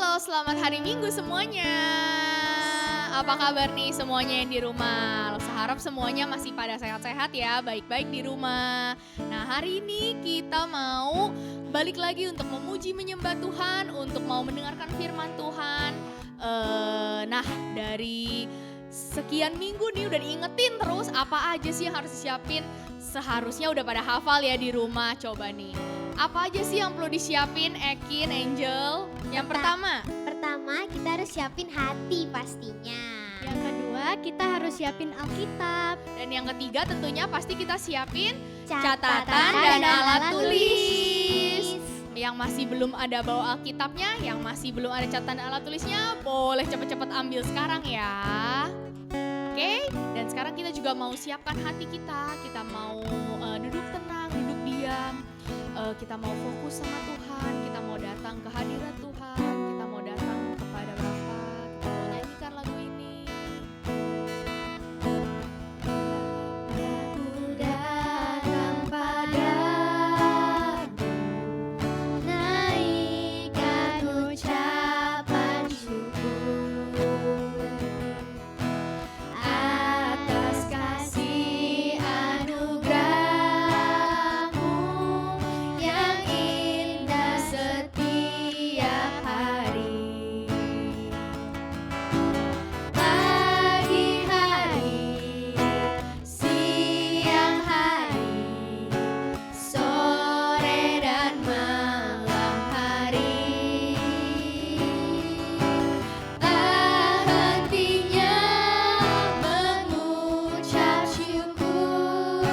Halo, selamat hari Minggu semuanya. Apa kabar nih semuanya yang di rumah? Saya harap semuanya masih pada sehat-sehat ya, baik-baik di rumah. Nah, hari ini kita mau balik lagi untuk memuji menyembah Tuhan, untuk mau mendengarkan firman Tuhan. Nah, dari sekian minggu nih udah diingetin terus apa aja sih yang harus disiapin. Seharusnya udah pada hafal ya di rumah. Coba nih, apa aja sih yang perlu disiapin, Ekin, Angel? Yang pertama, Kita harus siapin hati pastinya. Yang kedua, kita harus siapin Alkitab. dan yang ketiga tentunya pasti kita siapin Catatan dan alat tulis. Yang masih belum ada bawa Alkitabnya, yang masih belum ada catatan dan alat tulisnya, boleh cepet-cepet ambil sekarang ya. Oke, dan sekarang kita juga mau siapkan hati kita. Kita mau duduk tenang, duduk diam. Kita mau fokus sama Tuhan, kita mau datang ke hadirat Tuhan, kita mau datang kepada Bapa, kita mau nyanyikan lagu ini. Aku datang padamu, naikkan ucapan syukur atas kasih anugerah-Mu yang indah setiap hari. Pagi hari, siang hari, sore dan malam hari, tak hentinya mengucap syukur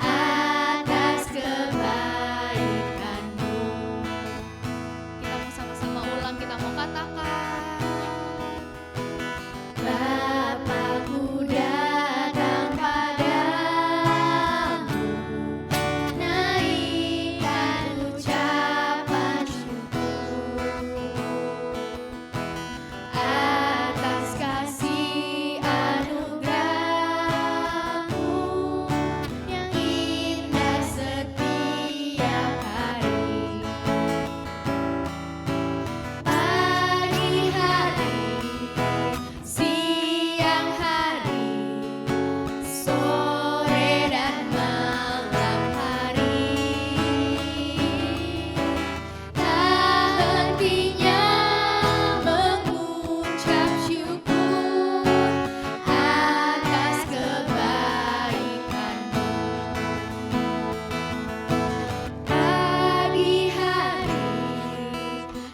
atas kebaikan-Mu. Kita mau sama-sama ulang, kita mau katakan. Bapakku datang padamu, naikkan ucapan syukur atas kasih anugerah-Mu yang indah setiap hari. Pagi hari, siang hari, sore dan malam hari, tak hentinya mengucap syukur atas kebaikan-Mu. Pagi hari,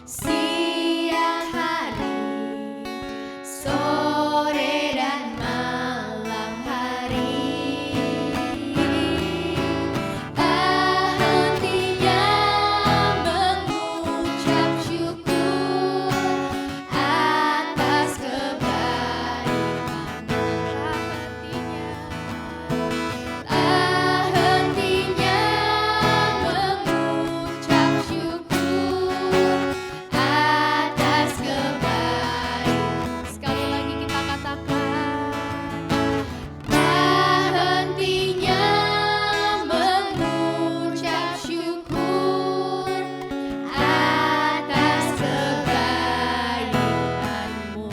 siang hari, sore dan malam hari, tak hentinya mengucap syukur atas kebaikan-Mu. Tak hentinya mengucap syukur atas kebaikan-Mu. Sekali lagi kita katakan. Tak hentinya mengucap syukur atas kebaikan-Mu.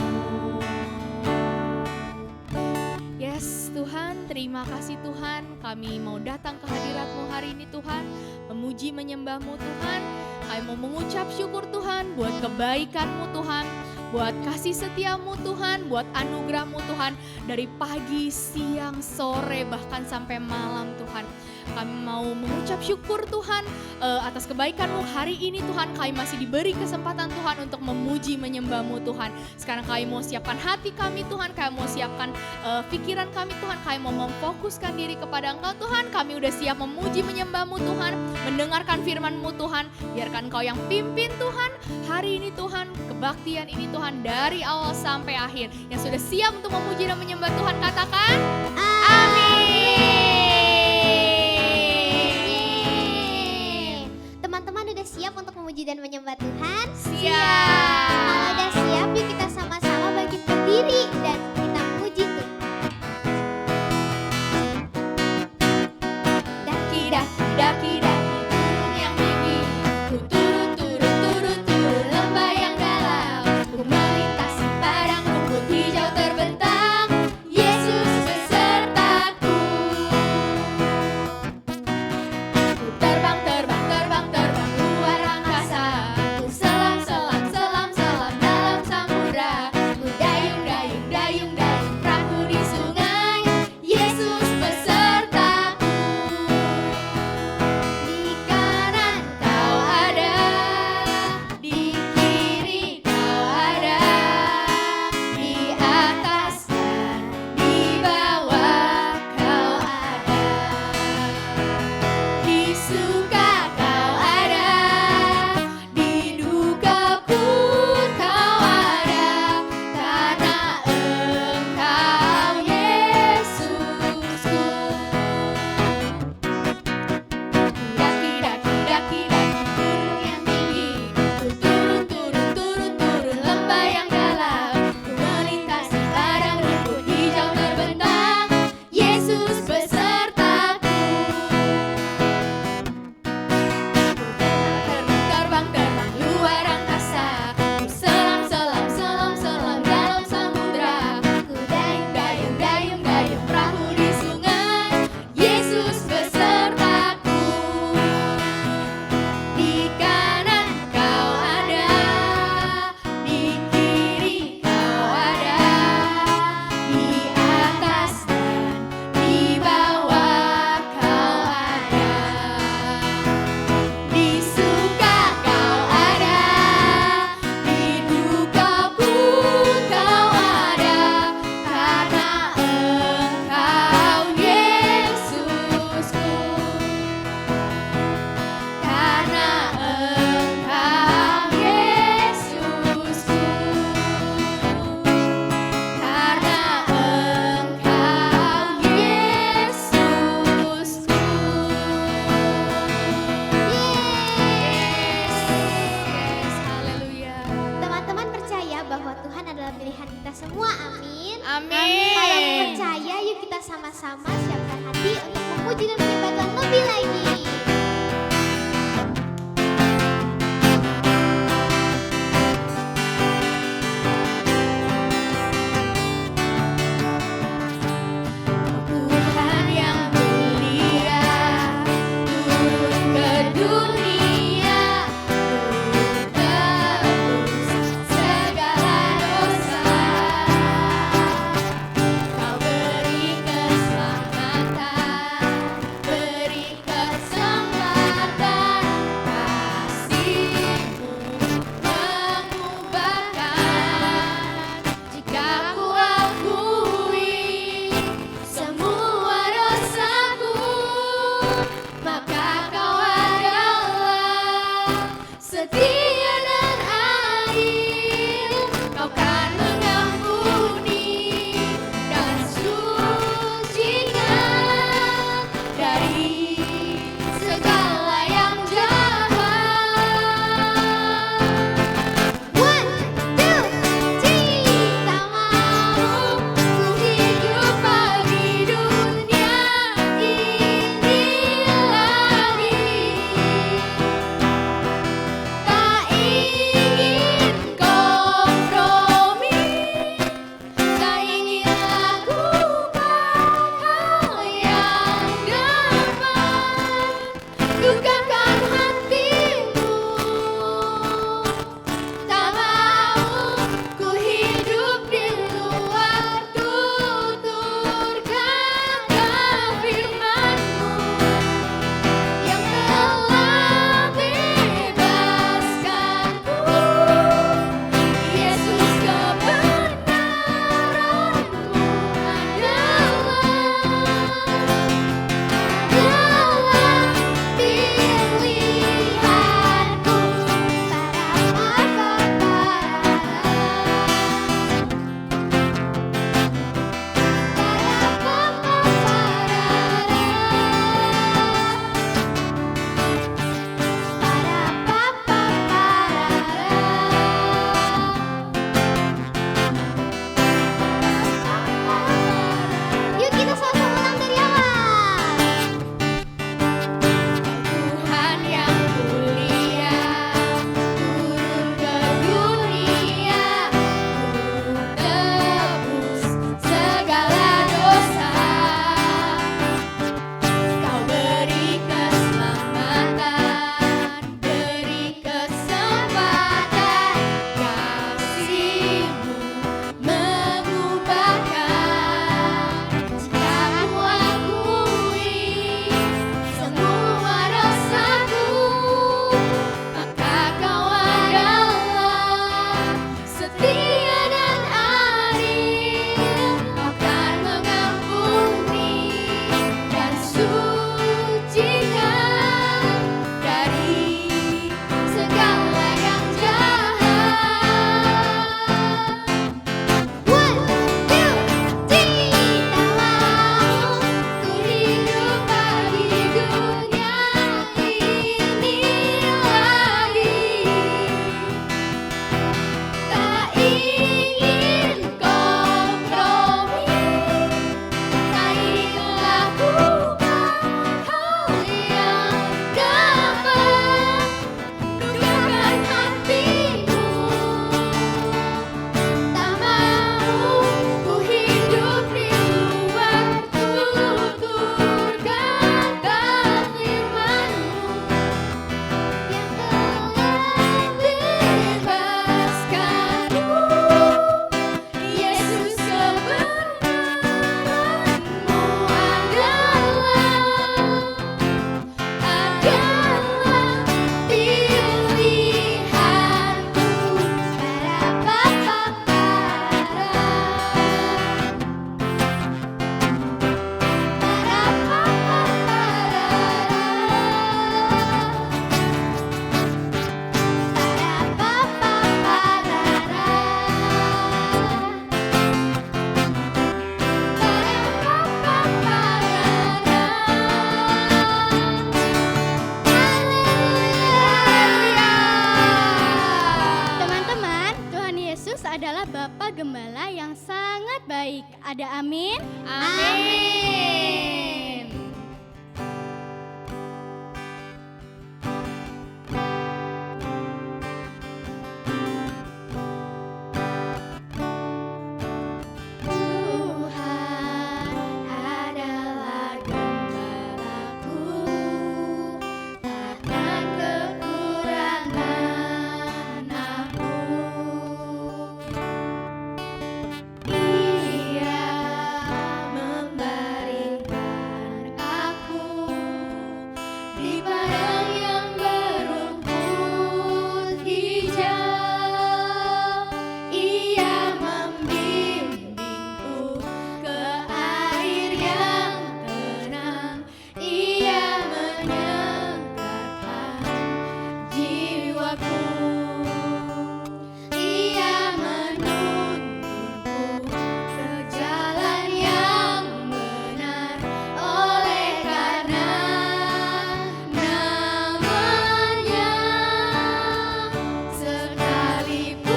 Yes Tuhan, terima kasih Tuhan. Kami mau datang ke hadirat-Mu hari ini Tuhan, memuji menyembah-Mu Tuhan. Kami mau mengucap syukur Tuhan buat kebaikan-Mu Tuhan, buat kasih setia-Mu Tuhan, buat anugerah-Mu Tuhan. Dari pagi, siang, sore, bahkan sampai malam Tuhan. Kami mau mengucap syukur Tuhan atas kebaikan-Mu hari ini Tuhan. Kami masih diberi kesempatan Tuhan untuk memuji menyembah-Mu Tuhan. Sekarang kami mau siapkan hati kami Tuhan, kami mau siapkan pikiran kami Tuhan, kami mau memfokuskan diri kepada Engkau Tuhan. Kami udah siap memuji menyembah-Mu Tuhan, mendengarkan firman-Mu Tuhan. Biarkan Engkau yang pimpin Tuhan hari ini Tuhan, kebaktian ini Tuhan dari awal sampai akhir. Yang sudah siap untuk memuji dan menyembah Tuhan katakan amin. Teman-teman udah siap untuk memuji dan menyembah Tuhan? Siap. Kalau udah siap, yuk kita sama-sama bangkit berdiri dan kita puji Tuhan. Daki daki daki daki gunung yang tinggi, ku turun turun turun turun lembah yang dalam. sama-sama siapkan hati untuk memuji dan menyembah Tuhan lebih lagi. Tuhan yang mulia turun ke dunia untuk tebus segala dosa. Kau beri keselamatan gembala yang sangat baik. Ada amin? Amin. Tuhan adalah gembalaku, takkan kekurangan aku. Ia membaringkan aku di padang yang berumput hijau. Ia membimbingku ke air yang tenang. Ia menyegarkan jiwaku. Ia menuntunku ke jalan yang benar, oleh karena namanya. Sekalipun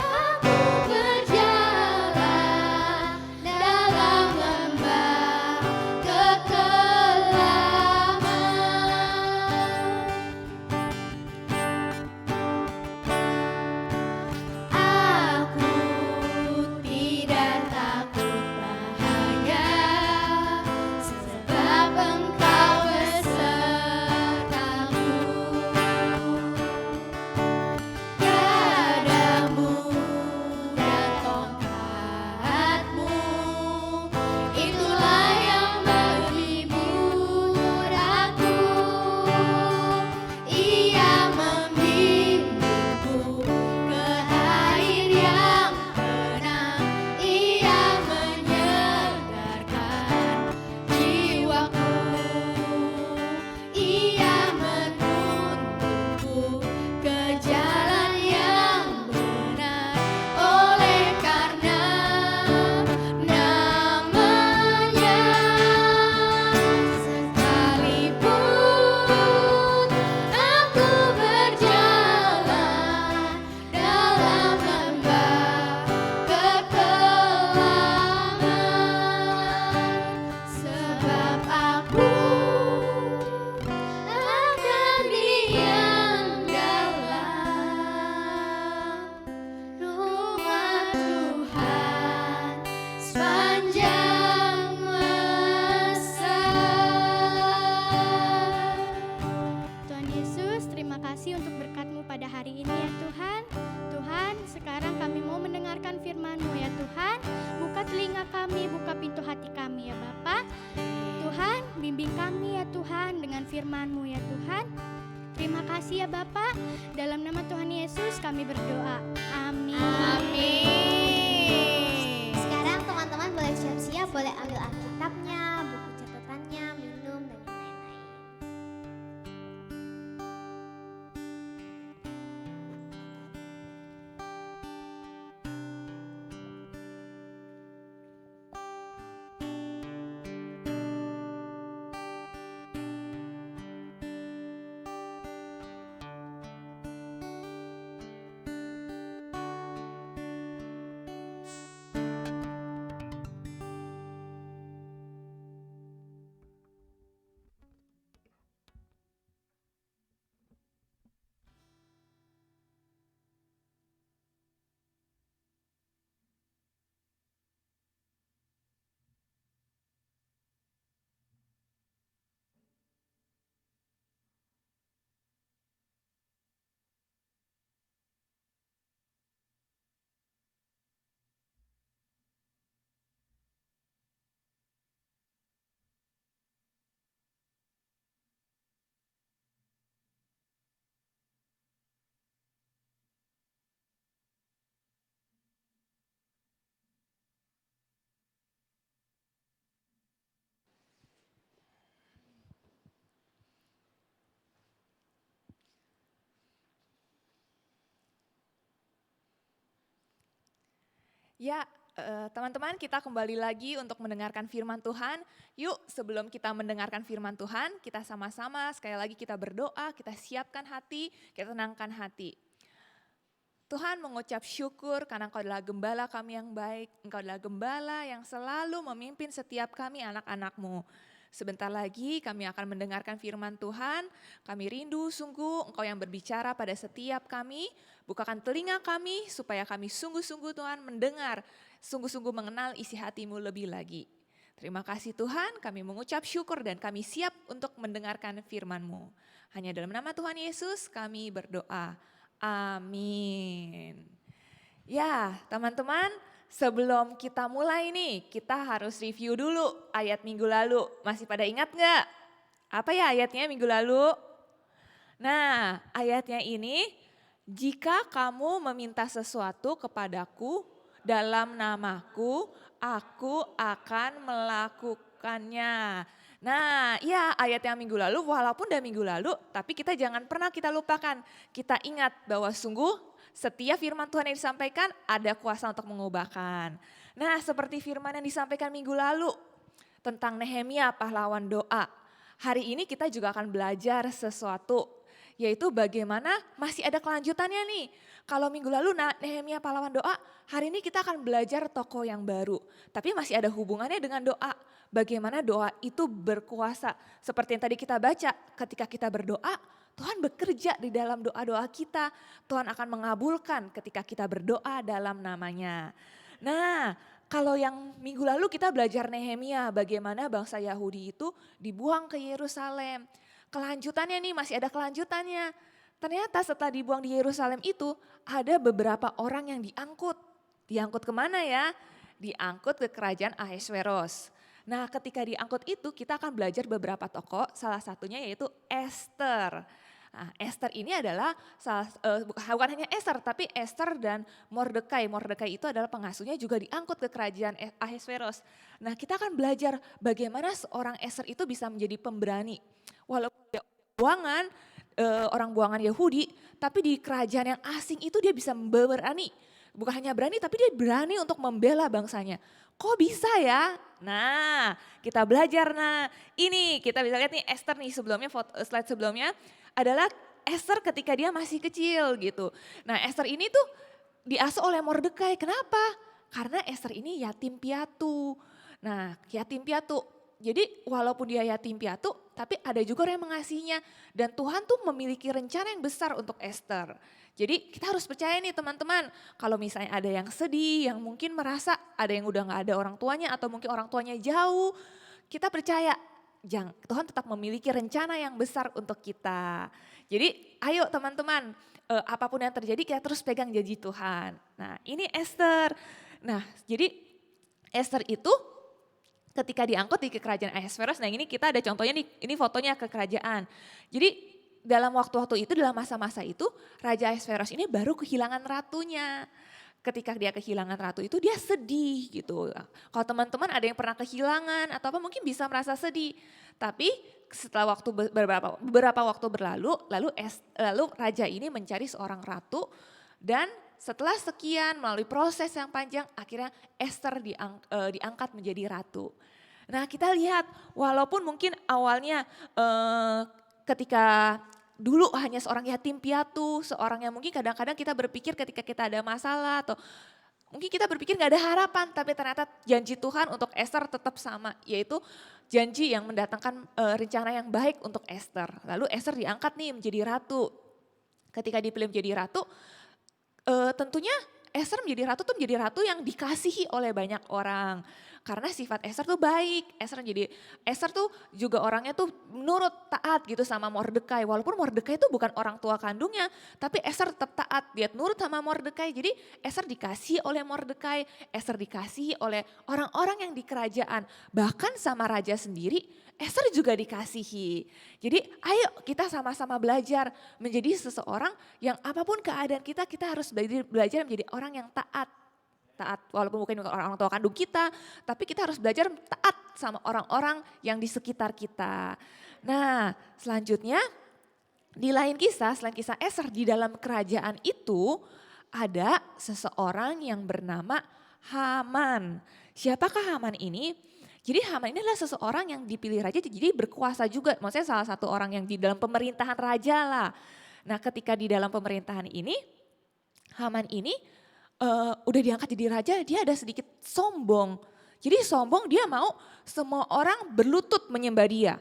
aku berjalan dalam lembah kekelaman, aku tidak takut bahaya, sebab Engkau besertaku. Gadamu dan tongkatmu, itulah yang menghibur aku. Ia membimbingku ke air yang tenang. Ia menyegarkan jiwaku. Ia menuntunku ke jalan yang benar, oleh karena namanya. Sekalipun aku berjalan dalam lembah kekelaman, sebab aku akan diam dalam rumah Tuhan sepanjang masa. Tuhan Yesus, terima kasih untuk berkat-Mu pada hari ini ya Tuhan. Tuhan, sekarang kami mau mendengarkan firman-Mu ya Tuhan. Buka telinga kami, buka pintu hati kami ya Bapa. Tuhan, bimbing kami ya Tuhan dengan firman-Mu ya Tuhan. Terima kasih ya Bapa. Dalam nama Tuhan Yesus kami berdoa. Amin. Amin. Sekarang teman-teman boleh siap-siap, boleh ambil Alkitabnya, buku catatannya, minum, dan yang lain-lain. Ya, teman-teman, kita kembali lagi untuk mendengarkan firman Tuhan. Yuk, sebelum kita mendengarkan firman Tuhan, kita sama-sama sekali lagi kita berdoa, kita siapkan hati, kita tenangkan hati. Tuhan mengucap syukur karena Engkau adalah gembala kami yang baik. Engkau adalah gembala yang selalu memimpin setiap kami anak-anak-Mu. Sebentar lagi kami akan mendengarkan firman Tuhan. Kami rindu sungguh Engkau yang berbicara pada setiap kami. Bukakan telinga kami supaya kami sungguh-sungguh Tuhan mendengar. Sungguh-sungguh mengenal isi hati-Mu lebih lagi. Terima kasih Tuhan, kami mengucap syukur dan kami siap untuk mendengarkan firman-Mu. Hanya dalam nama Tuhan Yesus kami berdoa. Amin. Ya, teman-teman, sebelum kita mulai nih, kita harus review dulu ayat minggu lalu. Masih pada ingat nggak? Apa ya ayatnya minggu lalu? Nah, ayatnya ini, jika kamu meminta sesuatu kepadaku dalam namaku, aku akan melakukannya. Nah, ya ayat yang minggu lalu, walaupun udah minggu lalu, tapi kita jangan pernah kita lupakan. Kita ingat bahwa sungguh setiap firman Tuhan yang disampaikan ada kuasa untuk mengubahkan. Nah, seperti firman yang disampaikan minggu lalu tentang Nehemia pahlawan doa. Hari ini kita juga akan belajar sesuatu, yaitu bagaimana masih ada kelanjutannya nih. Kalau minggu lalu Nehemia pahlawan doa, hari ini kita akan belajar tokoh yang baru. Tapi masih ada hubungannya dengan doa. Bagaimana doa itu berkuasa. Seperti yang tadi kita baca, ketika kita berdoa, Tuhan bekerja di dalam doa-doa kita. Tuhan akan mengabulkan ketika kita berdoa dalam namanya. Nah, kalau yang minggu lalu kita belajar Nehemia, bagaimana bangsa Yahudi itu dibuang ke Yerusalem. Kelanjutannya nih, masih ada kelanjutannya. Ternyata setelah dibuang di Yerusalem itu, ada beberapa orang yang diangkut. Diangkut kemana ya? Diangkut ke kerajaan Ahasveros. Nah, ketika diangkut itu kita akan belajar beberapa tokoh, salah satunya yaitu Esther. Nah, Esther ini adalah bukan hanya Esther, tapi Esther dan Mordekai. Mordekai itu adalah pengasuhnya juga diangkut ke kerajaan Ahasveros. Nah, kita akan belajar bagaimana seorang Esther itu bisa menjadi pemberani. Walaupun dia orang buangan Yahudi, tapi di kerajaan yang asing itu dia bisa berani. Bukan hanya berani, tapi dia berani untuk membela bangsanya. Kok bisa ya? Nah, kita belajar. Nah, ini kita bisa lihat nih Esther nih sebelumnya, slide sebelumnya adalah Esther ketika dia masih kecil gitu. Nah, Esther ini tuh diasuh oleh Mordekai. Kenapa? Karena Esther ini yatim piatu. Nah, yatim piatu. Jadi walaupun dia yatim piatu, tapi ada juga orang yang mengasihinya. Dan Tuhan tuh memiliki rencana yang besar untuk Esther. Jadi kita harus percaya nih teman-teman, kalau misalnya ada yang sedih, yang mungkin merasa ada yang udah gak ada orang tuanya atau mungkin orang tuanya jauh, kita percaya Tuhan tetap memiliki rencana yang besar untuk kita. Jadi ayo teman-teman, apapun yang terjadi kita terus pegang janji Tuhan. Nah ini Esther. Nah jadi Esther itu ketika diangkut di kerajaan Ahasveros, nah ini kita ada contohnya nih, ini fotonya ke kerajaan. Jadi dalam waktu-waktu itu, dalam masa-masa itu, Raja Ahasveros ini baru kehilangan ratunya. Ketika dia kehilangan ratu itu dia sedih gitu. Kalau teman-teman ada yang pernah kehilangan atau apa mungkin bisa merasa sedih. Tapi setelah beberapa waktu berlalu, lalu raja ini mencari seorang ratu dan setelah sekian melalui proses yang panjang akhirnya Esther diangkat menjadi ratu. Nah kita lihat walaupun mungkin awalnya ketika dulu hanya seorang yatim piatu, seorang yang mungkin kadang-kadang kita berpikir ketika kita ada masalah atau mungkin kita berpikir gak ada harapan, tapi ternyata janji Tuhan untuk Esther tetap sama, yaitu janji yang mendatangkan rencana yang baik untuk Esther. Lalu Esther diangkat nih menjadi ratu. Ketika dipilih menjadi ratu, tentunya Esther menjadi ratu tuh menjadi ratu yang dikasihi oleh banyak orang. Karena sifat Esther tuh baik, Esther tuh juga orangnya tuh nurut taat gitu sama Mordekai. Walaupun Mordekai itu bukan orang tua kandungnya, tapi Esther tetap taat, dia nurut sama Mordekai. Jadi Esther dikasihi oleh Mordekai, Esther dikasihi oleh orang-orang yang di kerajaan. Bahkan sama raja sendiri, Esther juga dikasihi. Jadi ayo kita sama-sama belajar menjadi seseorang yang apapun keadaan kita harus belajar menjadi orang yang taat. Walaupun bukan orang tua kandung kita, tapi kita harus belajar taat sama orang-orang yang di sekitar kita. Nah selanjutnya di lain kisah, selain kisah Esther di dalam kerajaan itu ada seseorang yang bernama Haman. Siapakah Haman ini? Jadi Haman ini adalah seseorang yang dipilih raja jadi berkuasa juga. Maksudnya salah satu orang yang di dalam pemerintahan raja lah. Nah ketika di dalam pemerintahan ini Haman ini udah diangkat jadi raja, dia ada sedikit sombong. Jadi sombong, dia mau semua orang berlutut menyembah dia.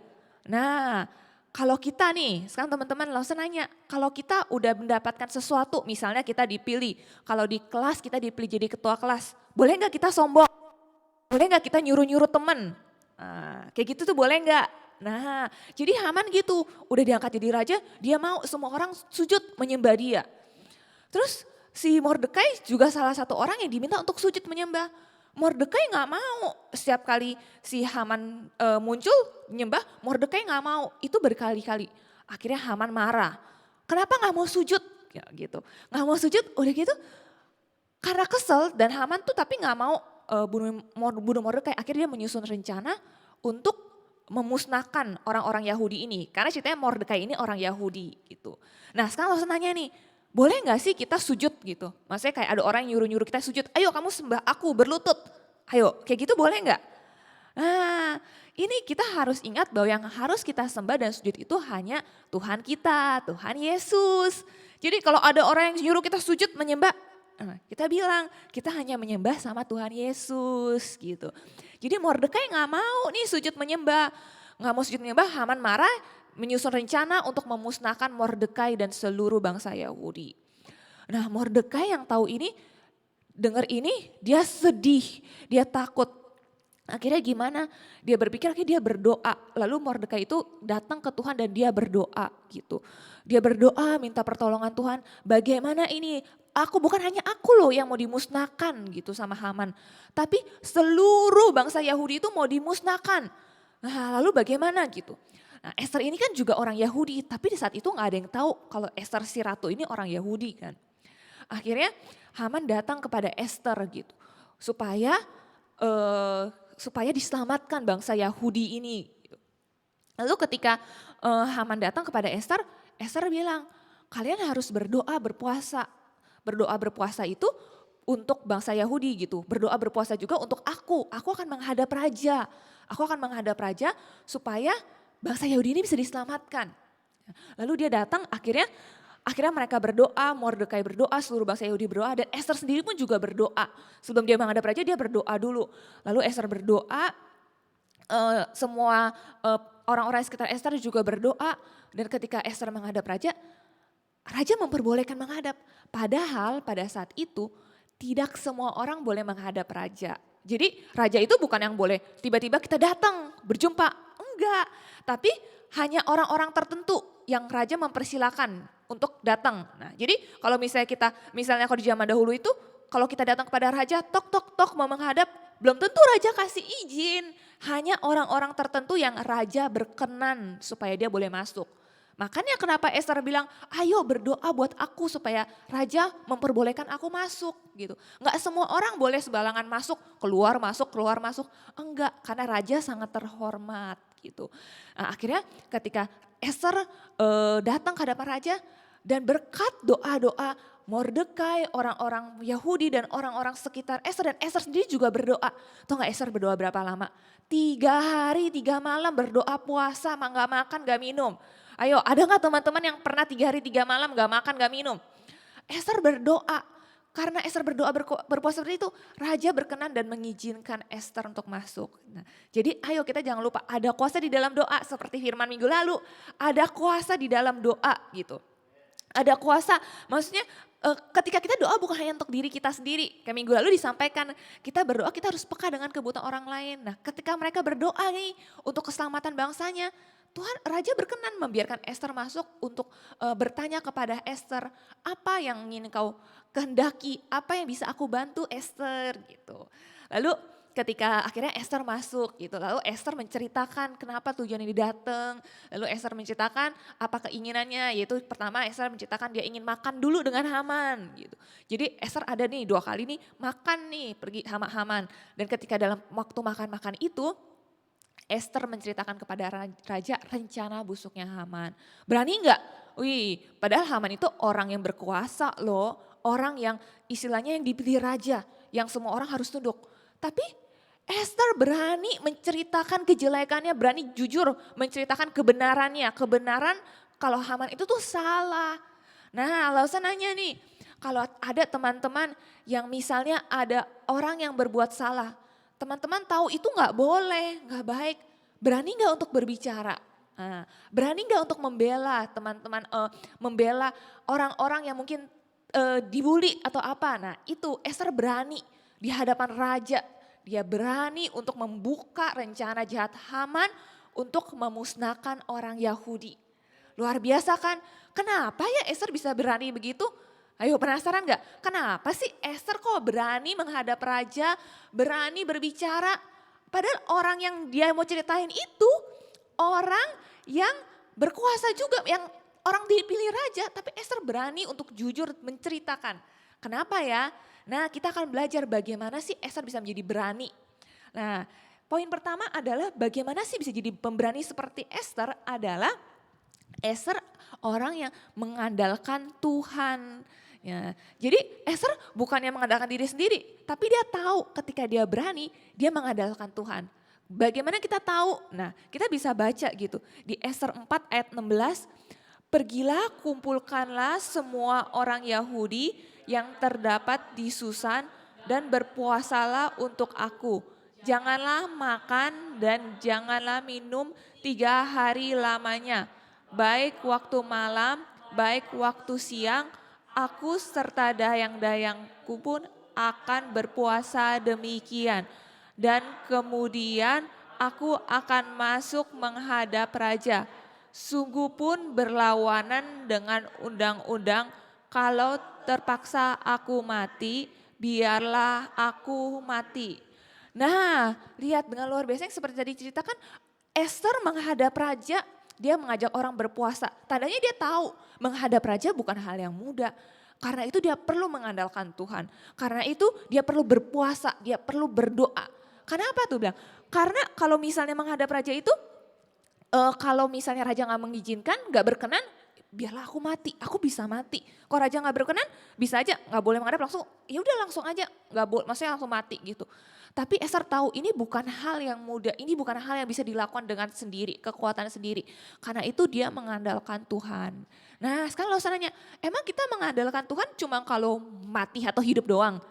Nah, kalau kita nih, sekarang teman-teman langsung nanya, kalau kita udah mendapatkan sesuatu, misalnya kita dipilih, kalau di kelas kita dipilih jadi ketua kelas, boleh nggak kita sombong? Boleh nggak kita nyuruh-nyuruh temen? Nah, kayak gitu tuh boleh nggak? Nah, jadi Haman gitu, udah diangkat jadi raja, dia mau semua orang sujud menyembah dia. Terus si Mordekai juga salah satu orang yang diminta untuk sujud menyembah. Mordekai nggak mau, setiap kali si Haman muncul menyembah, Mordekai nggak mau, itu berkali-kali. Akhirnya Haman marah, kenapa nggak mau sujud? Ya, gitu, nggak mau sujud, udah gitu karena kesel dan Haman tuh tapi nggak mau bunuh Mordekai. Akhirnya dia menyusun rencana untuk memusnahkan orang-orang Yahudi ini. Karena ceritanya Mordekai ini orang Yahudi gitu. Nah sekarang langsung nanya nih, boleh gak sih kita sujud gitu? Maksudnya kayak ada orang yang nyuruh-nyuruh kita sujud, ayo kamu sembah aku berlutut. Ayo kayak gitu boleh gak? Nah ini kita harus ingat bahwa yang harus kita sembah dan sujud itu hanya Tuhan kita, Tuhan Yesus. Jadi kalau ada orang yang nyuruh kita sujud menyembah, kita bilang kita hanya menyembah sama Tuhan Yesus gitu. Jadi Mordekai gak mau nih sujud menyembah. Gak mau sujud menyembah, Haman marah, menyusun rencana untuk memusnahkan Mordekai dan seluruh bangsa Yahudi. Nah Mordekai yang tahu ini, dengar ini dia sedih, dia takut. Akhirnya gimana? Dia berpikir akhirnya dia berdoa. Lalu Mordekai itu datang ke Tuhan dan dia berdoa gitu. Dia berdoa minta pertolongan Tuhan, bagaimana ini? Bukan hanya aku loh yang mau dimusnahkan gitu sama Haman. Tapi seluruh bangsa Yahudi itu mau dimusnahkan. Nah lalu bagaimana gitu? Nah Ester ini kan juga orang Yahudi, tapi di saat itu gak ada yang tahu kalau Ester si ratu ini orang Yahudi kan. Akhirnya Haman datang kepada Ester gitu, supaya diselamatkan bangsa Yahudi ini. Lalu ketika Haman datang kepada Ester, Ester bilang kalian harus berdoa berpuasa. Berdoa berpuasa itu untuk bangsa Yahudi gitu. Berdoa berpuasa juga untuk aku akan menghadap raja. Aku akan menghadap raja supaya bangsa Yahudi ini bisa diselamatkan. Lalu dia datang, akhirnya mereka berdoa, Mordekai berdoa, seluruh bangsa Yahudi berdoa, dan Ester sendiri pun juga berdoa. Sebelum dia menghadap raja, dia berdoa dulu. Lalu Ester berdoa, semua orang-orang sekitar Ester juga berdoa, dan ketika Ester menghadap raja memperbolehkan menghadap. Padahal pada saat itu tidak semua orang boleh menghadap raja. Jadi raja itu bukan yang boleh tiba-tiba kita datang berjumpa, enggak. Tapi hanya orang-orang tertentu yang raja mempersilahkan untuk datang. Nah jadi kalau misalnya kalau di zaman dahulu itu kalau kita datang kepada raja tok mau menghadap, belum tentu raja kasih izin. Hanya orang-orang tertentu yang raja berkenan supaya dia boleh masuk. Makanya kenapa Ester bilang, ayo berdoa buat aku supaya raja memperbolehkan aku masuk gitu. Enggak semua orang boleh sembarangan masuk, keluar masuk. Enggak, karena raja sangat terhormat gitu. Nah, akhirnya ketika Ester datang ke hadapan raja dan berkat doa-doa Mordekai, orang-orang Yahudi dan orang-orang sekitar Ester, dan Ester sendiri juga berdoa. Tahu gak Ester berdoa berapa lama? 3 hari 3 malam berdoa puasa, gak makan gak minum. Ayo, ada gak teman-teman yang pernah 3 hari 3 malam gak makan gak minum? Ester berdoa, karena Ester berdoa berpuasa seperti itu, raja berkenan dan mengizinkan Ester untuk masuk. Nah, jadi ayo kita jangan lupa ada kuasa di dalam doa, seperti firman minggu lalu, ada kuasa di dalam doa gitu. Ada kuasa, maksudnya ketika kita doa bukan hanya untuk diri kita sendiri. Kayak minggu lalu disampaikan, kita berdoa kita harus peka dengan kebutuhan orang lain. Nah ketika mereka berdoa nih untuk keselamatan bangsanya, Tuhan raja berkenan membiarkan Ester masuk untuk bertanya kepada Ester, apa yang ingin kau kehendaki, apa yang bisa aku bantu Ester gitu. Lalu ketika akhirnya Ester masuk gitu, lalu Ester menceritakan kenapa tujuan ini datang, lalu Ester menceritakan apa keinginannya, yaitu pertama Ester menceritakan dia ingin makan dulu dengan Haman gitu. Jadi Ester ada nih 2 kali nih makan nih pergi sama Haman, dan ketika dalam waktu makan-makan itu Ester menceritakan kepada raja rencana busuknya Haman. Berani enggak? Wih, padahal Haman itu orang yang berkuasa loh, orang yang istilahnya yang dipilih raja, yang semua orang harus tunduk. Tapi Ester berani menceritakan kejelekannya, berani jujur menceritakan kebenarannya. Kebenaran kalau Haman itu tuh salah. Nah lalu saya nanya nih, Kalau ada teman-teman yang misalnya ada orang yang berbuat salah, teman-teman tahu itu nggak boleh, nggak baik, berani nggak untuk berbicara? Nah, berani nggak untuk membela teman-teman, membela orang-orang yang mungkin dibully atau apa? Nah itu Ester berani di hadapan raja, dia berani untuk membuka rencana jahat Haman untuk memusnahkan orang Yahudi. Luar biasa kan? Kenapa ya Ester bisa berani begitu? Ayo penasaran gak? Kenapa sih Ester kok berani menghadap raja, berani berbicara? Padahal orang yang dia mau ceritain itu orang yang berkuasa juga, yang orang dipilih raja. Tapi Ester berani untuk jujur menceritakan. Kenapa ya? Nah kita akan belajar bagaimana sih Ester bisa menjadi berani. Nah poin pertama adalah bagaimana sih bisa jadi pemberani seperti Ester adalah Ester orang yang mengandalkan Tuhan. Ya, jadi Ester bukannya mengandalkan diri sendiri, tapi dia tahu ketika dia berani, dia mengandalkan Tuhan. Bagaimana kita tahu? Nah, kita bisa baca gitu di Ester 4 ayat 16, pergilah kumpulkanlah semua orang Yahudi yang terdapat di Susan dan berpuasalah untuk aku. Janganlah makan dan janganlah minum 3 hari lamanya, baik waktu malam, baik waktu siang, aku serta dayang-dayangku pun akan berpuasa demikian. Dan kemudian aku akan masuk menghadap raja. Sungguh pun berlawanan dengan undang-undang, kalau terpaksa aku mati, biarlah aku mati. Nah lihat dengan luar biasa yang seperti tadi ceritakan, Ester menghadap raja, dia mengajak orang berpuasa. Tandanya dia tahu menghadap raja bukan hal yang mudah. Karena itu dia perlu mengandalkan Tuhan. Karena itu dia perlu berpuasa, dia perlu berdoa. Kenapa tuh bilang? Karena kalau misalnya menghadap raja itu, kalau misalnya raja gak mengizinkan, gak berkenan, biarlah aku mati, aku bisa mati. Kalau raja gak berkenan, bisa aja gak boleh menghadap langsung, ya udah langsung aja, gak boleh, maksudnya langsung mati gitu. Tapi Ester tahu ini bukan hal yang mudah, ini bukan hal yang bisa dilakukan dengan sendiri, kekuatan sendiri. Karena itu dia mengandalkan Tuhan. Nah sekarang lo nanya, emang kita mengandalkan Tuhan cuma kalau mati atau hidup doang?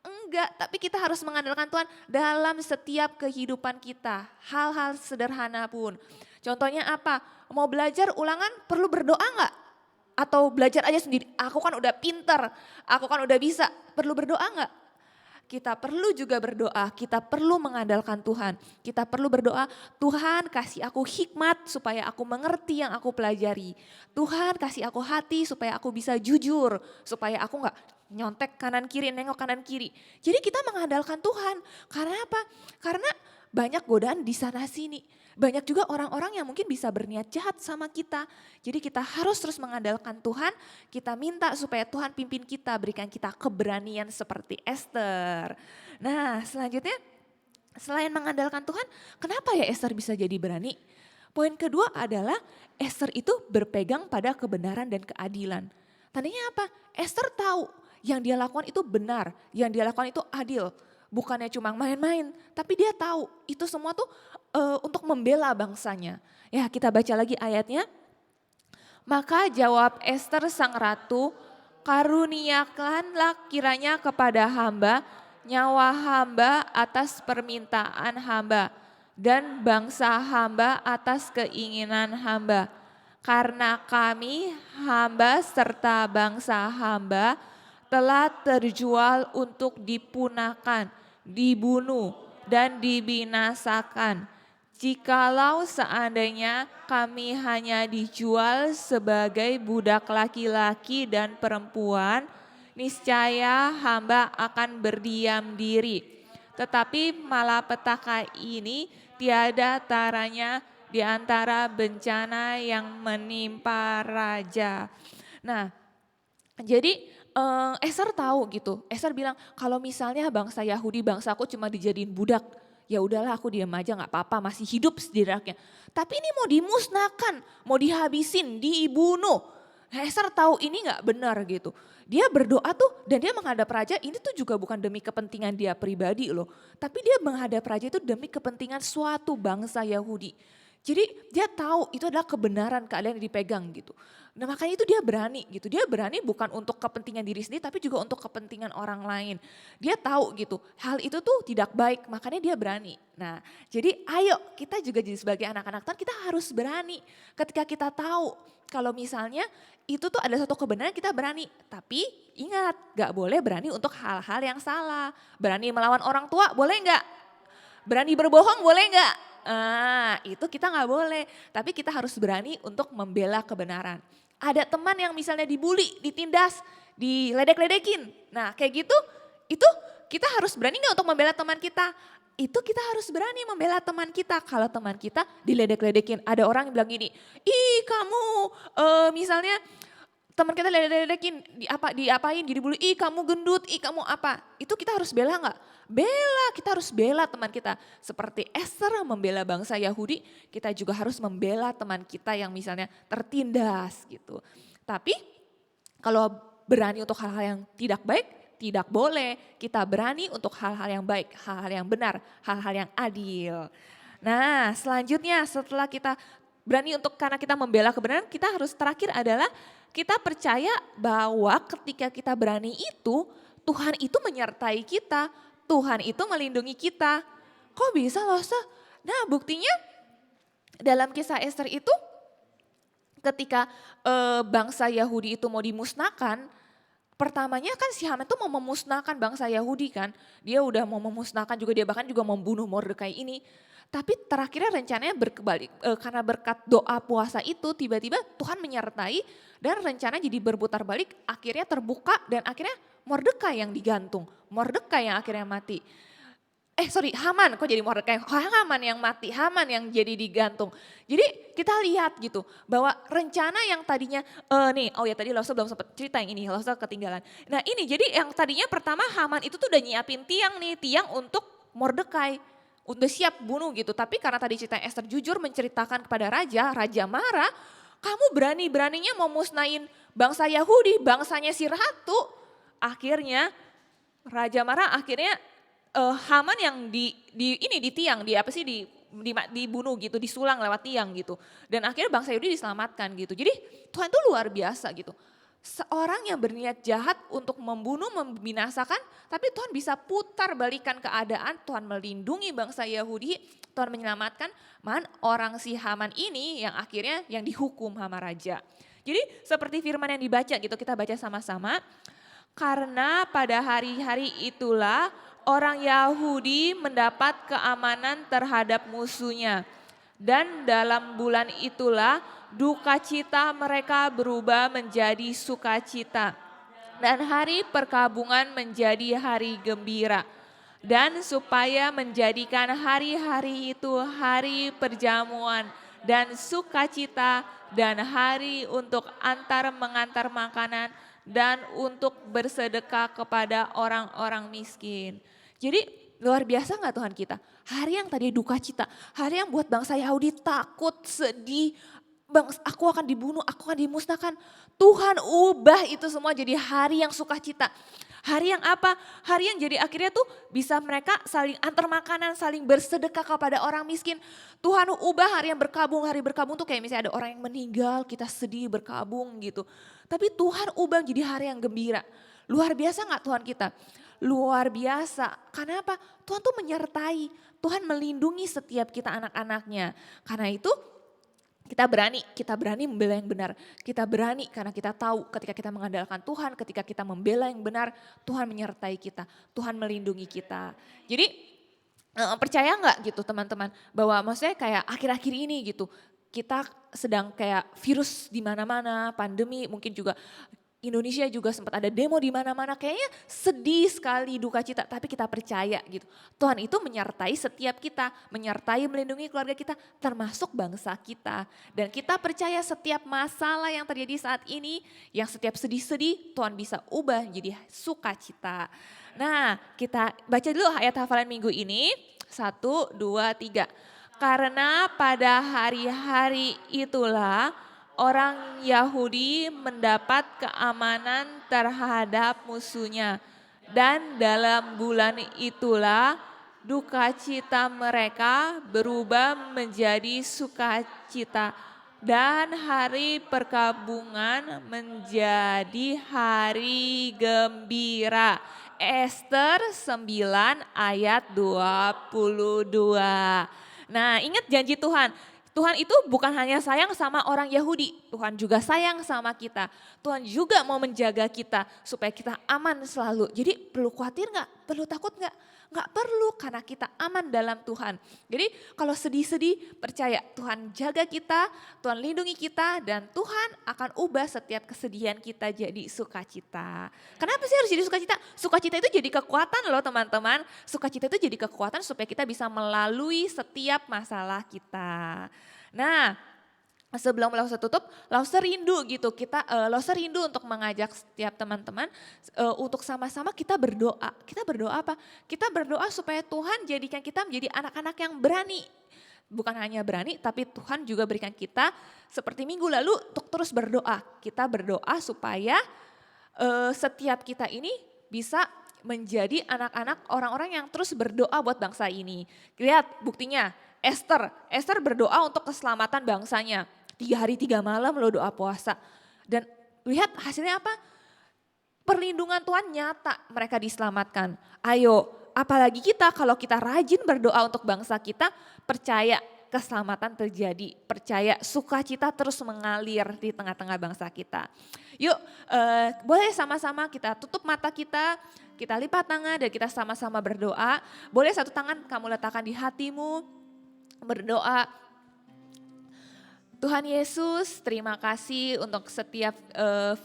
Enggak, tapi kita harus mengandalkan Tuhan dalam setiap kehidupan kita. Hal-hal sederhana pun. Contohnya apa? Mau belajar ulangan perlu berdoa enggak? Atau belajar aja sendiri, aku kan udah pinter, aku kan udah bisa, perlu berdoa enggak? Kita perlu juga berdoa, kita perlu mengandalkan Tuhan. Kita perlu berdoa, Tuhan kasih aku hikmat supaya aku mengerti yang aku pelajari. Tuhan kasih aku hati supaya aku bisa jujur, supaya aku gak nyontek kanan kiri, nengok kanan kiri. Jadi kita mengandalkan Tuhan, karena apa? Karena banyak godaan di sana sini. Banyak juga orang-orang yang mungkin bisa berniat jahat sama kita. Jadi kita harus terus mengandalkan Tuhan, kita minta supaya Tuhan pimpin kita, berikan kita keberanian seperti Ester. Nah selanjutnya, selain mengandalkan Tuhan, kenapa ya Ester bisa jadi berani? Poin kedua adalah Ester itu berpegang pada kebenaran dan keadilan. Tandanya apa? Ester tahu yang dia lakukan itu benar, yang dia lakukan itu adil. Bukannya cuma main-main, tapi dia tahu itu semua tuh untuk membela bangsanya. Ya kita baca lagi ayatnya. Maka jawab Ester sang ratu, karuniakanlah kiranya kepada hamba nyawa hamba atas permintaan hamba dan bangsa hamba atas keinginan hamba. Karena kami hamba serta bangsa hamba telah terjual untuk dipunahkan, dibunuh, dan dibinasakan. Jikalau seandainya kami hanya dijual sebagai budak laki-laki dan perempuan, niscaya hamba akan berdiam diri. Tetapi malapetaka ini tiada taranya di antara bencana yang menimpa raja. Nah, jadi Ester tahu gitu. Ester bilang kalau misalnya bangsa Yahudi, bangsaku cuma dijadiin budak, ya udahlah aku diam aja nggak apa-apa, masih hidup setidaknya. Tapi ini mau dimusnahkan, mau dihabisin, dibunuh. Nah, Ester tahu ini nggak benar gitu. Dia berdoa tuh dan dia menghadap raja, ini tuh juga bukan demi kepentingan dia pribadi loh. Tapi dia menghadap raja itu demi kepentingan suatu bangsa Yahudi. Jadi dia tahu itu adalah kebenaran keadaan yang dipegang gitu. Nah makanya itu dia berani gitu, dia berani bukan untuk kepentingan diri sendiri tapi juga untuk kepentingan orang lain. Dia tahu gitu, hal itu tuh tidak baik makanya dia berani. Nah jadi ayo kita juga jadi sebagai anak-anak Tuhan kita harus berani ketika kita tahu kalau misalnya itu tuh ada satu kebenaran kita berani. Tapi ingat gak boleh berani untuk hal-hal yang salah. Berani melawan orang tua boleh gak? Berani berbohong boleh gak? Itu kita gak boleh. Tapi kita harus berani untuk membela kebenaran. Ada teman yang misalnya dibully, ditindas, diledek-ledekin. Nah kayak gitu, itu kita harus berani gak untuk membela teman kita? Itu kita harus berani membela teman kita. Kalau teman kita diledek-ledekin, ada orang yang bilang gini, ih kamu misalnya teman kita diledekin, diapain, dibully, ih kamu gendut, ih kamu apa. Itu kita harus bela gak? Bela, kita harus bela teman kita. Seperti Esther membela bangsa Yahudi, kita juga harus membela teman kita yang misalnya tertindas gitu. Tapi kalau berani untuk hal-hal yang tidak baik, tidak boleh. Kita berani untuk hal-hal yang baik, hal-hal yang benar, hal-hal yang adil. Nah selanjutnya setelah kita berani untuk karena kita membela kebenaran, kita harus terakhir adalah kita percaya bahwa ketika kita berani itu, Tuhan itu menyertai kita, Tuhan itu melindungi kita. Kok bisa loh? Nah buktinya dalam kisah Esther itu ketika bangsa Yahudi itu mau dimusnahkan, pertamanya kan si Haman itu mau memusnahkan bangsa Yahudi kan. Dia udah mau memusnahkan juga, dia bahkan juga membunuh Mordekai ini. Tapi terakhirnya rencananya berkebalik, karena berkat doa puasa itu tiba-tiba Tuhan menyertai dan rencana jadi berputar balik, akhirnya terbuka dan akhirnya Mordekai yang digantung, Mordekai yang akhirnya mati. Haman, kok jadi Mordekai? Haman yang mati, Haman yang jadi digantung. Jadi kita lihat gitu bahwa rencana yang tadinya, tadi Losa belum sempat cerita yang ini, Losa ketinggalan. Nah ini jadi yang tadinya pertama Haman itu tuh udah nyiapin tiang untuk Mordekai. Udah siap bunuh gitu, tapi karena tadi cerita Esther jujur menceritakan kepada raja, raja marah, kamu berani-beraninya mau musnahin bangsa Yahudi, bangsanya si ratu. Akhirnya raja marah, akhirnya Haman yang di tiang, dibunuh gitu, disulang lewat tiang gitu. Dan akhirnya bangsa Yahudi diselamatkan gitu. Jadi Tuhan itu luar biasa gitu. Seorang yang berniat jahat untuk membunuh, membinasakan, tapi Tuhan bisa putar balikan keadaan, Tuhan melindungi bangsa Yahudi, Tuhan menyelamatkan orang si Haman ini yang akhirnya yang dihukum sama raja. Jadi seperti firman yang dibaca gitu, kita baca sama-sama. Karena pada hari-hari itulah orang Yahudi mendapat keamanan terhadap musuhnya. Dan dalam bulan itulah duka cita mereka berubah menjadi sukacita. Dan hari perkabungan menjadi hari gembira. Dan supaya menjadikan hari-hari itu hari perjamuan dan sukacita dan hari untuk mengantar makanan dan untuk bersedekah kepada orang-orang miskin. Jadi luar biasa gak Tuhan kita? Hari yang tadi duka cita, hari yang buat bangsa Yahudi takut, sedih, aku akan dibunuh, aku akan dimusnahkan. Tuhan ubah itu semua jadi hari yang sukacita. Hari yang apa? Hari yang jadi akhirnya tuh bisa mereka saling antar makanan, saling bersedekah kepada orang miskin. Tuhan ubah hari yang berkabung, hari berkabung tuh kayak misalnya ada orang yang meninggal, kita sedih berkabung gitu. Tapi Tuhan ubah jadi hari yang gembira. Luar biasa gak Tuhan kita? Luar biasa. Karena apa? Tuhan tuh menyertai. Tuhan melindungi setiap kita anak-anaknya. Karena itu kita berani membela yang benar. Kita berani karena kita tahu ketika kita mengandalkan Tuhan, ketika kita membela yang benar, Tuhan menyertai kita. Tuhan melindungi kita. Jadi percaya gak gitu teman-teman? Bahwa maksudnya kayak akhir-akhir ini gitu. Kita sedang kayak virus di mana-mana, pandemi mungkin juga Indonesia juga sempat ada demo di mana-mana, kayaknya sedih sekali, duka cita, tapi kita percaya gitu. Tuhan itu menyertai setiap kita, menyertai melindungi keluarga kita, termasuk bangsa kita. Dan kita percaya setiap masalah yang terjadi saat ini, yang setiap sedih-sedih, Tuhan bisa ubah jadi sukacita. Nah, kita baca dulu ayat hafalan minggu ini, 1, 2, 3. Karena pada hari-hari itulah orang Yahudi mendapat keamanan terhadap musuhnya. Dan dalam bulan itulah duka cita mereka berubah menjadi sukacita. dan hari perkabungan menjadi hari gembira. Ester 9 ayat 22. Nah, ingat janji Tuhan. Tuhan itu bukan hanya sayang sama orang Yahudi, Tuhan juga sayang sama kita. Tuhan juga mau menjaga kita supaya kita aman selalu. Jadi perlu khawatir nggak? Perlu takut nggak? Nggak perlu karena kita aman dalam Tuhan. Jadi kalau sedih-sedih percaya Tuhan jaga kita, Tuhan lindungi kita dan Tuhan akan ubah setiap kesedihan kita jadi sukacita. Kenapa sih harus jadi sukacita? Sukacita itu jadi kekuatan loh teman-teman. Sukacita itu jadi kekuatan supaya kita bisa melalui setiap masalah kita. Nah, sebelum Lauser tutup, Lauser rindu gitu. Lauser rindu untuk mengajak setiap teman-teman untuk sama-sama kita berdoa. Kita berdoa apa? Kita berdoa supaya Tuhan jadikan kita menjadi anak-anak yang berani. Bukan hanya berani, tapi Tuhan juga berikan kita seperti minggu lalu untuk terus berdoa. Kita berdoa supaya setiap kita ini bisa menjadi anak-anak orang-orang yang terus berdoa buat bangsa ini. Lihat buktinya. Esther berdoa untuk keselamatan bangsanya. 3 hari 3 malam loh doa puasa. Dan lihat hasilnya apa? Perlindungan Tuhan nyata, mereka diselamatkan. Ayo, apalagi kita kalau kita rajin berdoa untuk bangsa kita, percaya keselamatan terjadi. Percaya sukacita terus mengalir di tengah-tengah bangsa kita. Yuk, boleh sama-sama kita tutup mata kita lipat tangan dan kita sama-sama berdoa. Boleh satu tangan kamu letakkan di hatimu. Berdoa, Tuhan Yesus terima kasih untuk setiap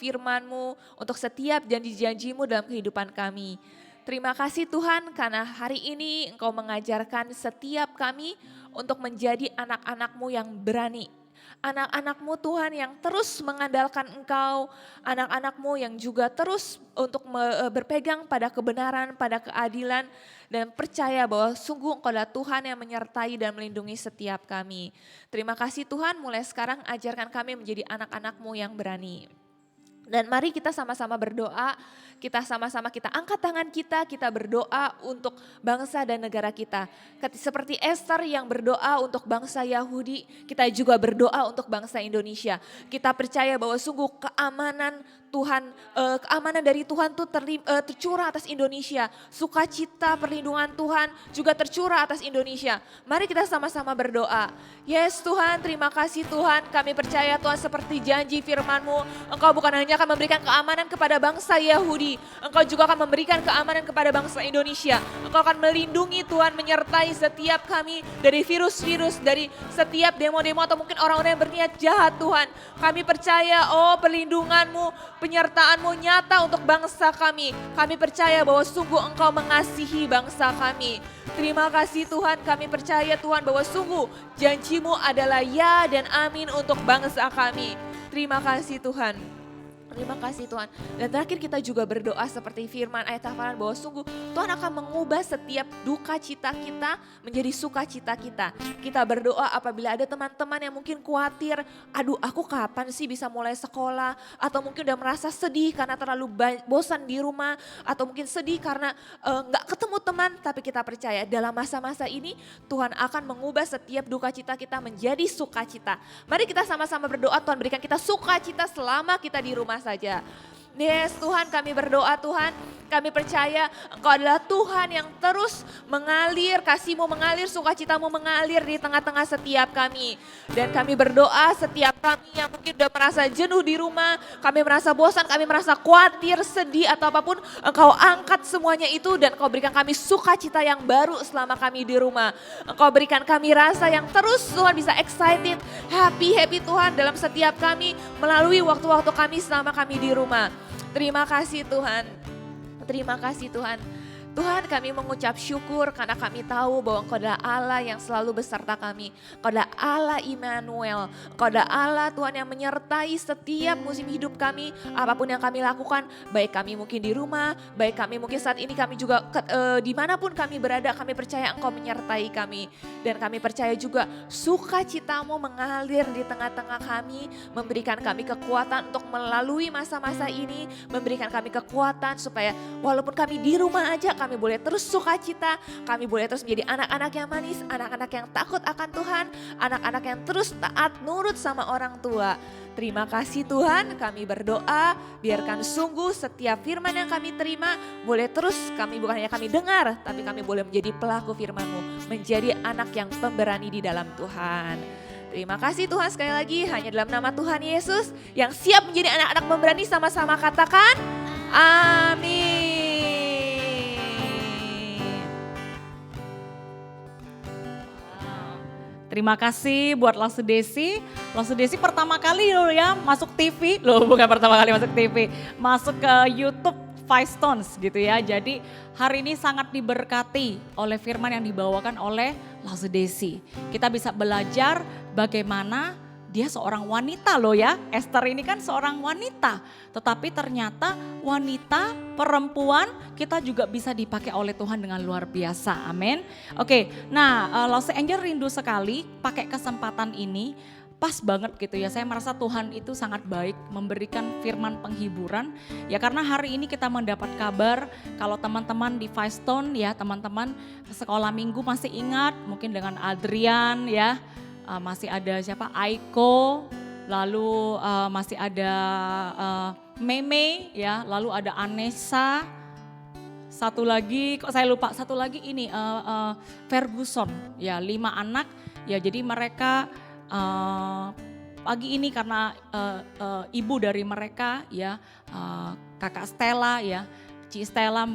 firman-Mu, untuk setiap janji-janji-Mu dalam kehidupan kami. Terima kasih Tuhan karena hari ini Engkau mengajarkan setiap kami untuk menjadi anak-anak-Mu yang berani. Anak-anak-Mu Tuhan yang terus mengandalkan Engkau, anak-anak-Mu yang juga terus untuk berpegang pada kebenaran, pada keadilan, dan percaya bahwa sungguh Engkau adalah Tuhan yang menyertai dan melindungi setiap kami. Terima kasih Tuhan, mulai sekarang ajarkan kami menjadi anak-anak-Mu yang berani. Dan mari kita sama-sama berdoa, kita sama-sama kita angkat tangan kita berdoa untuk bangsa dan negara kita. Seperti Esther yang berdoa untuk bangsa Yahudi, kita juga berdoa untuk bangsa Indonesia. Kita percaya bahwa sungguh keamanan Tuhan, keamanan dari Tuhan itu tercurah atas Indonesia. Sukacita perlindungan Tuhan juga tercurah atas Indonesia. Mari kita sama-sama berdoa. Yes Tuhan, terima kasih Tuhan. Kami percaya Tuhan seperti janji firman-Mu. Engkau bukan hanya akan memberikan keamanan kepada bangsa Yahudi. Engkau juga akan memberikan keamanan kepada bangsa Indonesia. Engkau akan melindungi Tuhan, menyertai setiap kami dari virus-virus, dari setiap demo-demo atau mungkin orang-orang yang berniat jahat Tuhan. Kami percaya perlindungan-Mu, penyertaan-Mu nyata untuk bangsa kami. Kami percaya bahwa sungguh Engkau mengasihi bangsa kami. Terima kasih Tuhan, kami percaya Tuhan bahwa sungguh janji-Mu adalah ya dan amin untuk bangsa kami. Terima kasih Tuhan. Terima kasih Tuhan. Dan terakhir kita juga berdoa seperti firman ayat hafalan bahwa sungguh Tuhan akan mengubah setiap duka cita kita menjadi sukacita kita. Kita berdoa apabila ada teman-teman yang mungkin khawatir, aduh aku kapan sih bisa mulai sekolah, atau mungkin udah merasa sedih karena terlalu bosan di rumah, atau mungkin sedih karena gak ketemu teman, tapi kita percaya dalam masa-masa ini Tuhan akan mengubah setiap duka cita kita menjadi sukacita. Mari kita sama-sama berdoa Tuhan berikan kita sukacita selama kita di rumah saja. Yes Tuhan, kami berdoa Tuhan, kami percaya Engkau adalah Tuhan yang terus mengalir, kasih-Mu mengalir, sukacita-Mu mengalir di tengah-tengah setiap kami. Dan kami berdoa setiap kami yang mungkin udah merasa jenuh di rumah, kami merasa bosan, kami merasa khawatir, sedih atau apapun, Engkau angkat semuanya itu dan Engkau berikan kami sukacita yang baru selama kami di rumah. Engkau berikan kami rasa yang terus Tuhan bisa excited, happy Tuhan dalam setiap kami melalui waktu-waktu kami selama kami di rumah. Terima kasih Tuhan. Terima kasih Tuhan. Tuhan kami mengucap syukur karena kami tahu bahwa Engkau adalah Allah yang selalu beserta kami. Engkau adalah Allah Immanuel. Engkau adalah Allah Tuhan yang menyertai setiap musim hidup kami. Apapun yang kami lakukan, baik kami mungkin di rumah, baik kami mungkin saat ini kami juga dimanapun kami berada, kami percaya Engkau menyertai kami. Dan kami percaya juga sukacita-Mu mengalir di tengah-tengah kami, memberikan kami kekuatan untuk melalui masa-masa ini, memberikan kami kekuatan supaya walaupun kami di rumah aja, kami boleh terus sukacita, kami boleh terus menjadi anak-anak yang manis, anak-anak yang takut akan Tuhan, anak-anak yang terus taat nurut sama orang tua. Terima kasih Tuhan, kami berdoa biarkan sungguh setiap firman yang kami terima boleh terus kami bukan hanya kami dengar, tapi kami boleh menjadi pelaku firman-Mu, menjadi anak yang pemberani di dalam Tuhan. Terima kasih Tuhan, sekali lagi hanya dalam nama Tuhan Yesus yang siap menjadi anak-anak pemberani, sama-sama katakan amin. Terima kasih buat Lasu Desi. Lasu Desi pertama kali loh ya masuk TV. Loh bukan pertama kali masuk TV. Masuk ke YouTube Five Stones gitu ya. Jadi hari ini sangat diberkati oleh firman yang dibawakan oleh Lasu Desi. Kita bisa belajar bagaimana dia seorang wanita loh ya. Esther ini kan seorang wanita. Tetapi ternyata wanita, perempuan kita juga bisa dipakai oleh Tuhan dengan luar biasa. Amin. Oke, nah Lost Angel rindu sekali pakai kesempatan ini. Pas banget gitu ya, saya merasa Tuhan itu sangat baik memberikan firman penghiburan. Ya karena hari ini kita mendapat kabar kalau teman-teman di Five Stone ya, teman-teman sekolah minggu masih ingat mungkin dengan Adrian ya. Masih ada siapa? Aiko, lalu masih ada Meme ya, lalu ada Anessa, satu lagi kok saya lupa, satu lagi ini Ferguson ya, 5 anak ya. Jadi mereka pagi ini karena ibu dari mereka ya, kakak Stella ya, Ci Stella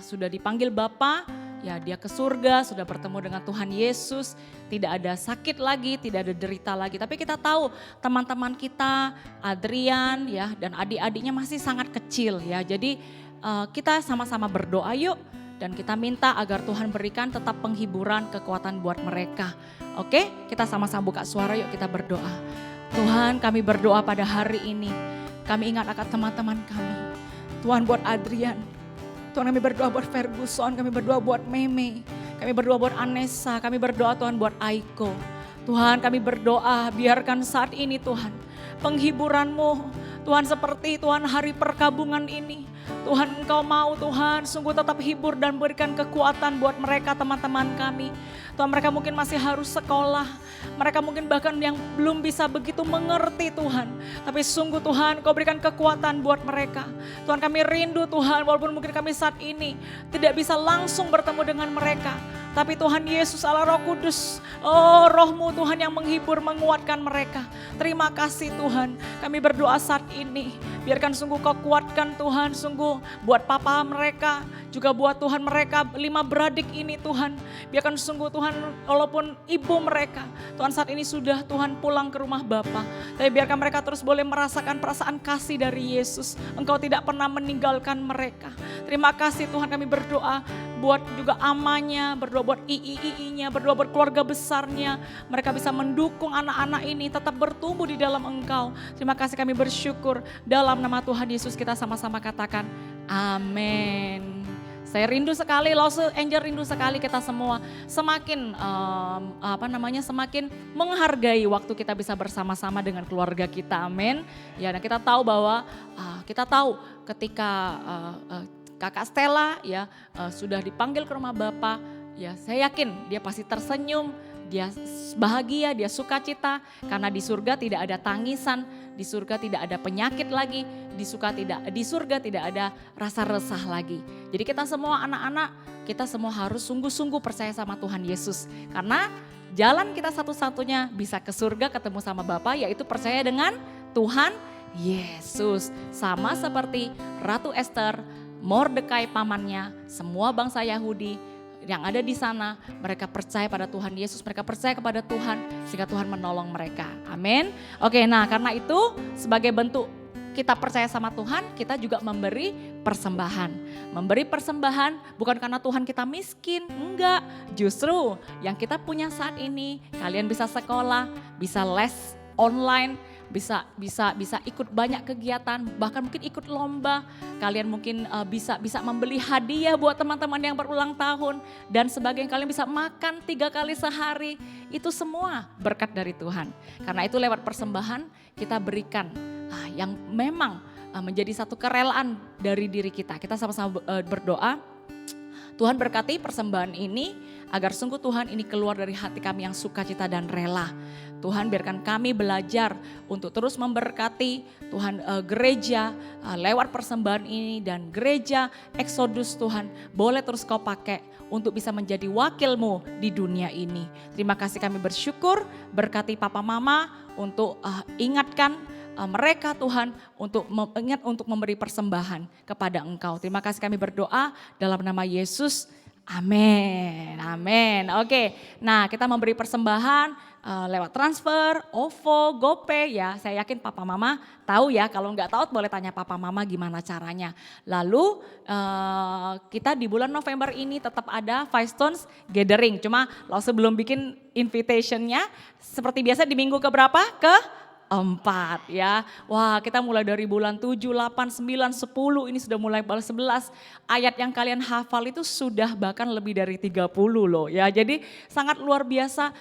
sudah dipanggil Bapak. Ya dia ke surga, sudah bertemu dengan Tuhan Yesus, tidak ada sakit lagi, tidak ada derita lagi. Tapi kita tahu teman-teman kita, Adrian ya dan adik-adiknya masih sangat kecil ya. Jadi kita sama-sama berdoa yuk dan kita minta agar Tuhan berikan tetap penghiburan, kekuatan buat mereka. Oke, kita sama-sama buka suara yuk kita berdoa. Tuhan kami berdoa pada hari ini, kami ingat akan teman-teman kami. Tuhan buat Adrian. Tuhan kami berdoa buat Ferguson, kami berdoa buat Meme, kami berdoa buat Anessa, kami berdoa Tuhan buat Aiko. Tuhan kami berdoa biarkan saat ini Tuhan penghiburan-Mu Tuhan seperti Tuhan hari perkabungan ini. Tuhan Engkau mau Tuhan sungguh tetap hibur dan berikan kekuatan buat mereka teman-teman kami. Tuhan mereka mungkin masih harus sekolah, mereka mungkin bahkan yang belum bisa begitu mengerti Tuhan. Tapi sungguh Tuhan Kau berikan kekuatan buat mereka. Tuhan kami rindu Tuhan walaupun mungkin kami saat ini tidak bisa langsung bertemu dengan mereka. Tapi Tuhan Yesus Allah Roh Kudus, oh Roh-Mu Tuhan yang menghibur, menguatkan mereka. Terima kasih Tuhan, kami berdoa saat ini. Biarkan sungguh Kau kuatkan Tuhan, sungguh buat papa mereka, juga buat Tuhan mereka 5 beradik ini Tuhan. Biarkan sungguh Tuhan walaupun ibu mereka, Tuhan saat ini sudah Tuhan pulang ke rumah Bapa. Tapi biarkan mereka terus boleh merasakan perasaan kasih dari Yesus. Engkau tidak pernah meninggalkan mereka. Terima kasih Tuhan kami berdoa buat juga amanya, berdoa buat ii-ii-nya, berdoa buat keluarga besarnya. Mereka bisa mendukung anak-anak ini tetap bertumbuh di dalam Engkau. Terima kasih kami bersyukur dalam nama Tuhan Yesus kita sama-sama katakan amin. Saya rindu sekali, Lost Angel rindu sekali kita semua semakin semakin menghargai waktu kita bisa bersama-sama dengan keluarga kita, amin. Ya, dan kita tahu bahwa ketika Kakak Stella ya sudah dipanggil ke rumah Bapak, ya saya yakin dia pasti tersenyum, dia bahagia, dia sukacita karena di surga tidak ada tangisan, di surga tidak ada penyakit lagi, di surga tidak ada rasa resah lagi. Jadi kita semua anak-anak, kita semua harus sungguh-sungguh percaya sama Tuhan Yesus. Karena jalan kita satu-satunya bisa ke surga ketemu sama Bapa yaitu percaya dengan Tuhan Yesus. Sama seperti Ratu Esther, Mordekai pamannya, semua bangsa Yahudi yang ada di sana, mereka percaya pada Tuhan Yesus, mereka percaya kepada Tuhan sehingga Tuhan menolong mereka. Amin. Oke, nah karena itu sebagai bentuk kita percaya sama Tuhan, kita juga memberi persembahan. Memberi persembahan bukan karena Tuhan kita miskin, enggak. Justru yang kita punya saat ini, kalian bisa sekolah, bisa les online, bisa ikut banyak kegiatan, bahkan mungkin ikut lomba. Kalian mungkin bisa membeli hadiah buat teman-teman yang berulang tahun dan sebagainya. Kalian bisa makan 3 kali sehari. Itu semua berkat dari Tuhan. Karena itu lewat persembahan kita berikan yang memang menjadi satu kerelaan dari diri kita. Kita sama-sama berdoa. Tuhan berkati persembahan ini agar sungguh Tuhan ini keluar dari hati kami yang sukacita dan rela. Tuhan biarkan kami belajar untuk terus memberkati Tuhan gereja lewat persembahan ini, dan gereja Exodus Tuhan boleh terus Kau pakai untuk bisa menjadi wakil-Mu di dunia ini. Terima kasih, kami bersyukur, berkati Papa Mama untuk ingatkan mereka Tuhan untuk ingat untuk memberi persembahan kepada Engkau. Terima kasih, kami berdoa dalam nama Yesus. Amin, amin. Oke, nah kita memberi persembahan lewat transfer, OVO, GoPay ya. Saya yakin Papa Mama tahu ya, kalau nggak tahu boleh tanya Papa Mama gimana caranya. Lalu kita di bulan November ini tetap ada Five Stones Gathering. Cuma lo sebelum bikin invitationnya seperti biasa di minggu keberapa? Ke-4 ya. Wah, kita mulai dari bulan 7, 8, 9, 10 ini sudah mulai balas 11. Ayat yang kalian hafal itu sudah bahkan lebih dari 30 loh ya. Jadi sangat luar biasa,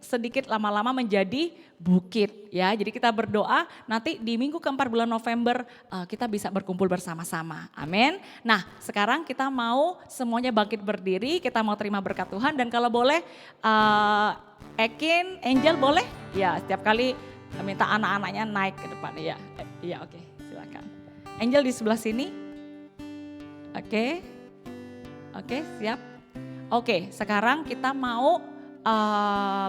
sedikit lama-lama menjadi bukit ya. Jadi kita berdoa nanti di minggu keempat bulan November kita bisa berkumpul bersama-sama. Amin. Nah, sekarang kita mau semuanya bangkit berdiri, kita mau terima berkat Tuhan, dan kalau boleh Ekin, Angel boleh? Ya, setiap kali minta anak-anaknya naik ke depan ya. Iya, oke, silakan. Angel di sebelah sini. Oke. Oke, siap. Oke, sekarang kita mau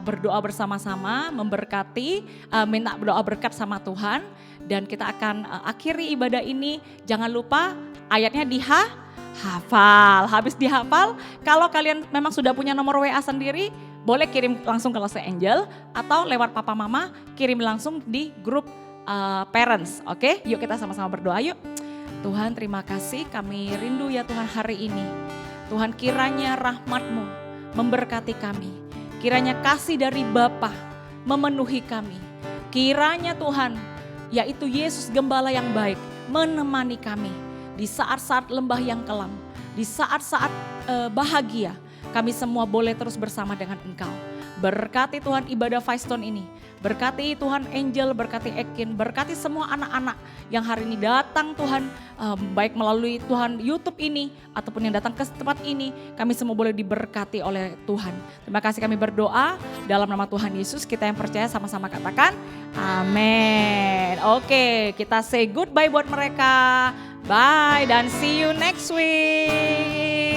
berdoa bersama-sama, memberkati, minta doa berkat sama Tuhan, dan kita akan akhiri ibadah ini. Jangan lupa ayatnya dihafal. Habis dihafal, kalau kalian memang sudah punya nomor WA sendiri, boleh kirim langsung ke Lose Angel atau lewat Papa Mama kirim langsung di grup parents. Oke, yuk kita sama-sama berdoa yuk. Tuhan, terima kasih, kami rindu ya Tuhan hari ini. Tuhan, kiranya rahmat-Mu memberkati kami. Kiranya kasih dari Bapa memenuhi kami. Kiranya Tuhan, yaitu Yesus Gembala yang baik, menemani kami di saat-saat lembah yang kelam, di saat-saat bahagia. Kami semua boleh terus bersama dengan Engkau. Berkati Tuhan ibadah Five Stone ini. Berkati Tuhan Angel, berkati Ekin, berkati semua anak-anak yang hari ini datang Tuhan, baik melalui Tuhan YouTube ini ataupun yang datang ke tempat ini. Kami semua boleh diberkati oleh Tuhan. Terima kasih, kami berdoa dalam nama Tuhan Yesus. Kita yang percaya sama-sama katakan amin. Oke, kita say goodbye buat mereka. Bye dan see you next week.